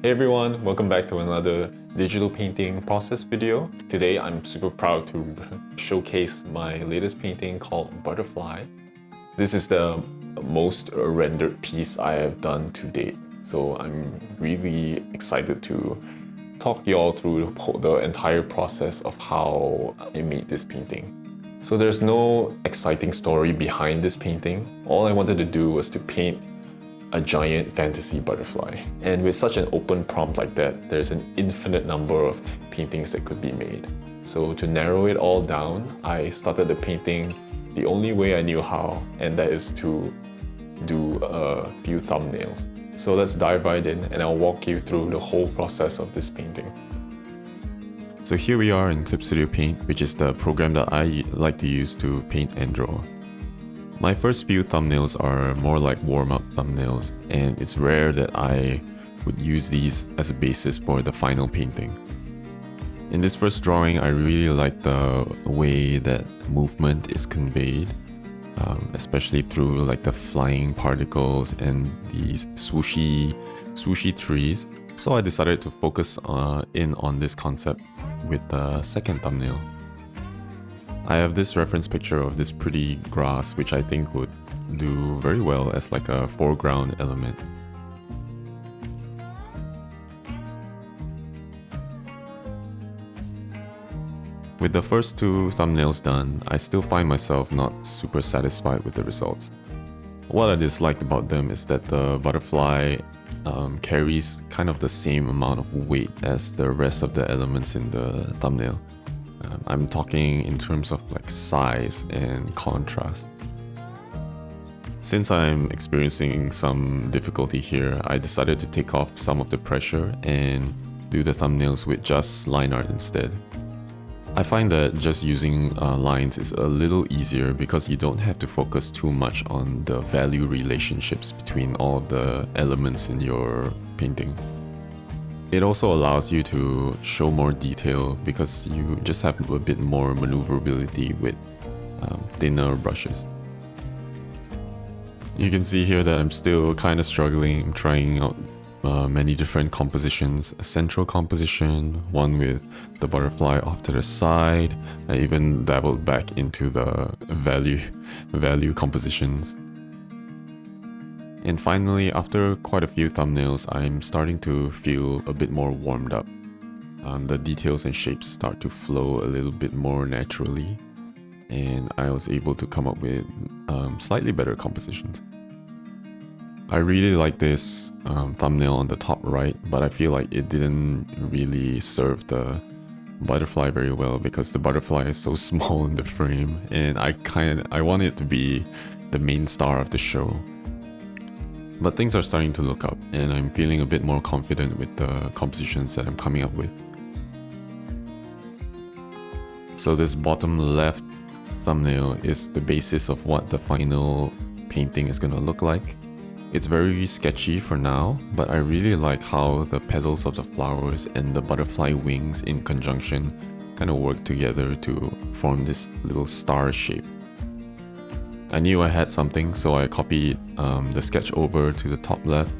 Hey everyone, welcome back to another digital painting process video. Today I'm super proud to showcase my latest painting called Butterfly. This is the most rendered piece I have done to date, so I'm really excited to talk to you all through the entire process of how I made this painting. So there's no exciting story behind this painting. All I wanted to do was to paint a giant fantasy butterfly. And with such an open prompt like that, there's an infinite number of paintings that could be made. So to narrow it all down, I started the painting the only way I knew how, and that is to do a few thumbnails. So let's dive right in and I'll walk you through the whole process of this painting. So here we are in Clip Studio Paint, which is the program that I like to use to paint and draw. My first few thumbnails are more like warm-up thumbnails, and it's rare that I would use these as a basis for the final painting. In this first drawing, I really like the way that movement is conveyed, especially through like the flying particles and these swooshy trees. So I decided to focus in on this concept with the second thumbnail. I have this reference picture of this pretty grass, which I think would do very well as like a foreground element. With the first two thumbnails done, I still find myself not super satisfied with the results. What I disliked about them is that the butterfly carries kind of the same amount of weight as the rest of the elements in the thumbnail. I'm talking in terms of like size and contrast. Since I'm experiencing some difficulty here, I decided to take off some of the pressure and do the thumbnails with just line art instead. I find that just using lines is a little easier because you don't have to focus too much on the value relationships between all the elements in your painting. It also allows you to show more detail because you just have a bit more maneuverability with thinner brushes. You can see here that I'm still kind of struggling. I'm trying out many different compositions, a central composition, one with the butterfly off to the side. I even dabbled back into the value compositions. And finally, after quite a few thumbnails, I'm starting to feel a bit more warmed up. The details and shapes start to flow a little bit more naturally, and I was able to come up with slightly better compositions. I really like this thumbnail on the top right, but I feel like it didn't really serve the butterfly very well because the butterfly is so small in the frame, and I want it to be the main star of the show. But things are starting to look up, and I'm feeling a bit more confident with the compositions that I'm coming up with. So this bottom left thumbnail is the basis of what the final painting is gonna look like. It's very sketchy for now, but I really like how the petals of the flowers and the butterfly wings in conjunction kind of work together to form this little star shape. I knew I had something, so I copied the sketch over to the top left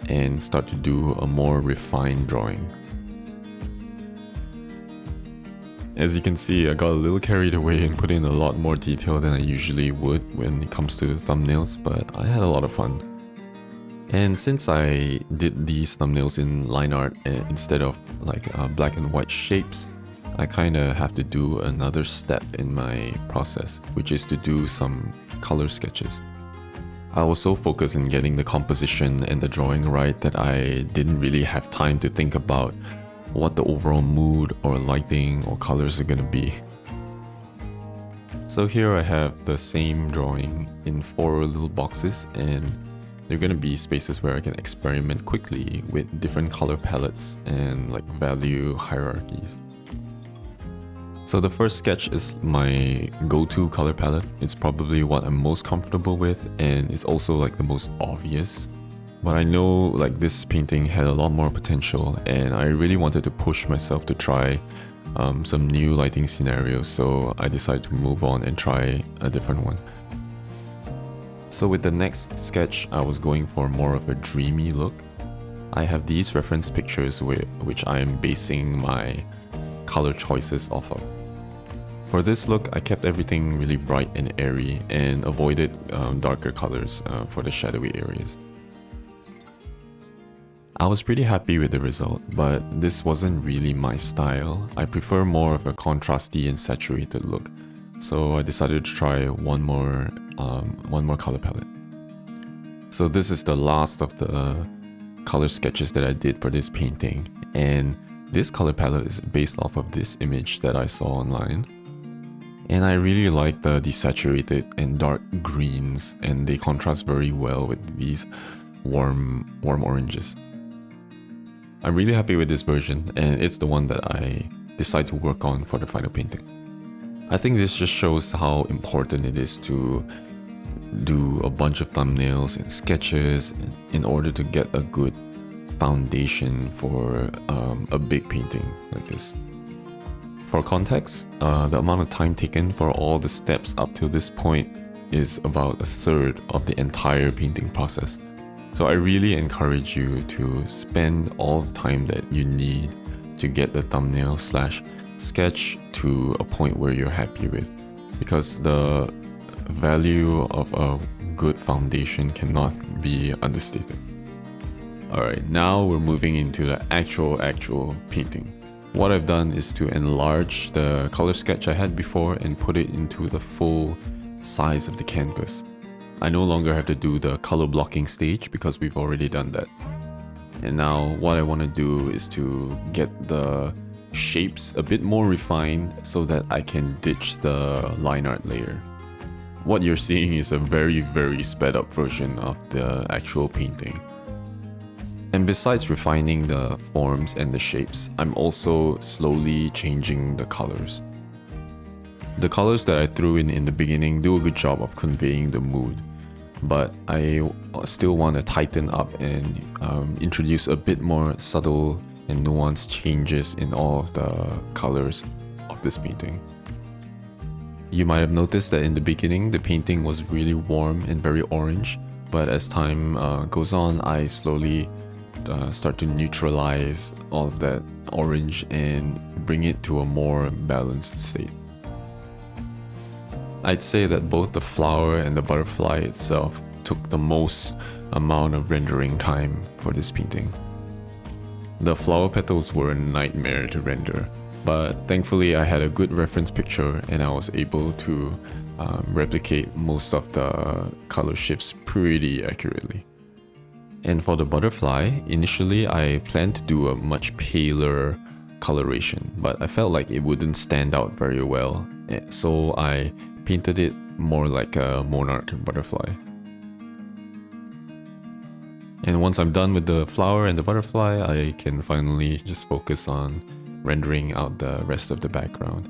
and start to do a more refined drawing. As you can see, I got a little carried away and put in a lot more detail than I usually would when it comes to thumbnails, but I had a lot of fun. And since I did these thumbnails in line art instead of like black and white shapes, I kind of have to do another step in my process, which is to do some color sketches. I was so focused in getting the composition and the drawing right that I didn't really have time to think about what the overall mood or lighting or colors are gonna be. So here I have the same drawing in 4 little boxes, and they're gonna be spaces where I can experiment quickly with different color palettes and like value hierarchies. So the first sketch is my go-to color palette. It's probably what I'm most comfortable with, and it's also like the most obvious. But I know like this painting had a lot more potential, and I really wanted to push myself to try some new lighting scenarios, so I decided to move on and try a different one. So with the next sketch, I was going for more of a dreamy look. I have these reference pictures which I am basing my color choices off of. For this look, I kept everything really bright and airy and avoided darker colors for the shadowy areas. I was pretty happy with the result, but this wasn't really my style. I prefer more of a contrasty and saturated look, so I decided to try one more color palette. So this is the last of the color sketches that I did for this painting, and this color palette is based off of this image that I saw online. And I really like the desaturated and dark greens, and they contrast very well with these warm oranges. I'm really happy with this version, and it's the one that I decide to work on for the final painting. I think this just shows how important it is to do a bunch of thumbnails and sketches in order to get a good foundation for a big painting like this. For context, the amount of time taken for all the steps up to this point is about a third of the entire painting process. So I really encourage you to spend all the time that you need to get the thumbnail / sketch to a point where you're happy with, because the value of a good foundation cannot be understated. Alright, now we're moving into the actual painting. What I've done is to enlarge the color sketch I had before and put it into the full size of the canvas. I no longer have to do the color blocking stage because we've already done that. And now what I want to do is to get the shapes a bit more refined so that I can ditch the line art layer. What you're seeing is a very sped up version of the actual painting. And besides refining the forms and the shapes, I'm also slowly changing the colors. The colors that I threw in the beginning do a good job of conveying the mood, but I still want to tighten up and introduce a bit more subtle and nuanced changes in all of the colors of this painting. You might have noticed that in the beginning, the painting was really warm and very orange, but as time goes on, I slowly start to neutralize all of that orange and bring it to a more balanced state. I'd say that both the flower and the butterfly itself took the most amount of rendering time for this painting. The flower petals were a nightmare to render, but thankfully I had a good reference picture and I was able to replicate most of the color shifts pretty accurately. And for the butterfly, initially I planned to do a much paler coloration, but I felt like it wouldn't stand out very well, so I painted it more like a monarch butterfly. And once I'm done with the flower and the butterfly, I can finally just focus on rendering out the rest of the background.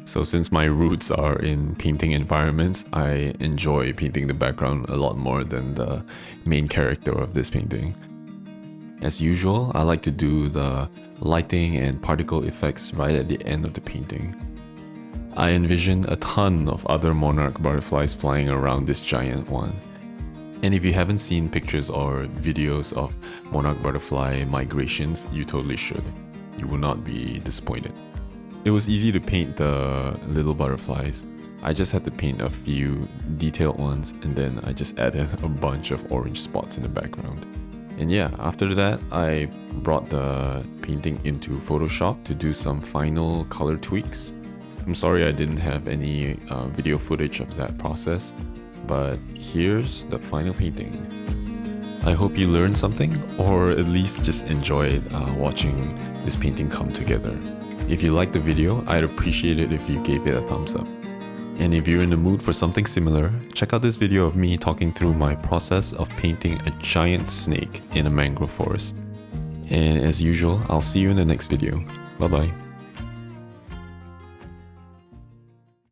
So since my roots are in painting environments, I enjoy painting the background a lot more than the main character of this painting. As usual, I like to do the lighting and particle effects right at the end of the painting. I envision a ton of other monarch butterflies flying around this giant one. And if you haven't seen pictures or videos of monarch butterfly migrations, you totally should. You will not be disappointed. It was easy to paint the little butterflies. I just had to paint a few detailed ones and then I just added a bunch of orange spots in the background. And yeah, after that, I brought the painting into Photoshop to do some final color tweaks. I'm sorry I didn't have any video footage of that process, but here's the final painting. I hope you learned something, or at least just enjoyed watching this painting come together. If you liked the video, I'd appreciate it if you gave it a thumbs up. And if you're in the mood for something similar, check out this video of me talking through my process of painting a giant snake in a mangrove forest. And as usual, I'll see you in the next video. Bye bye.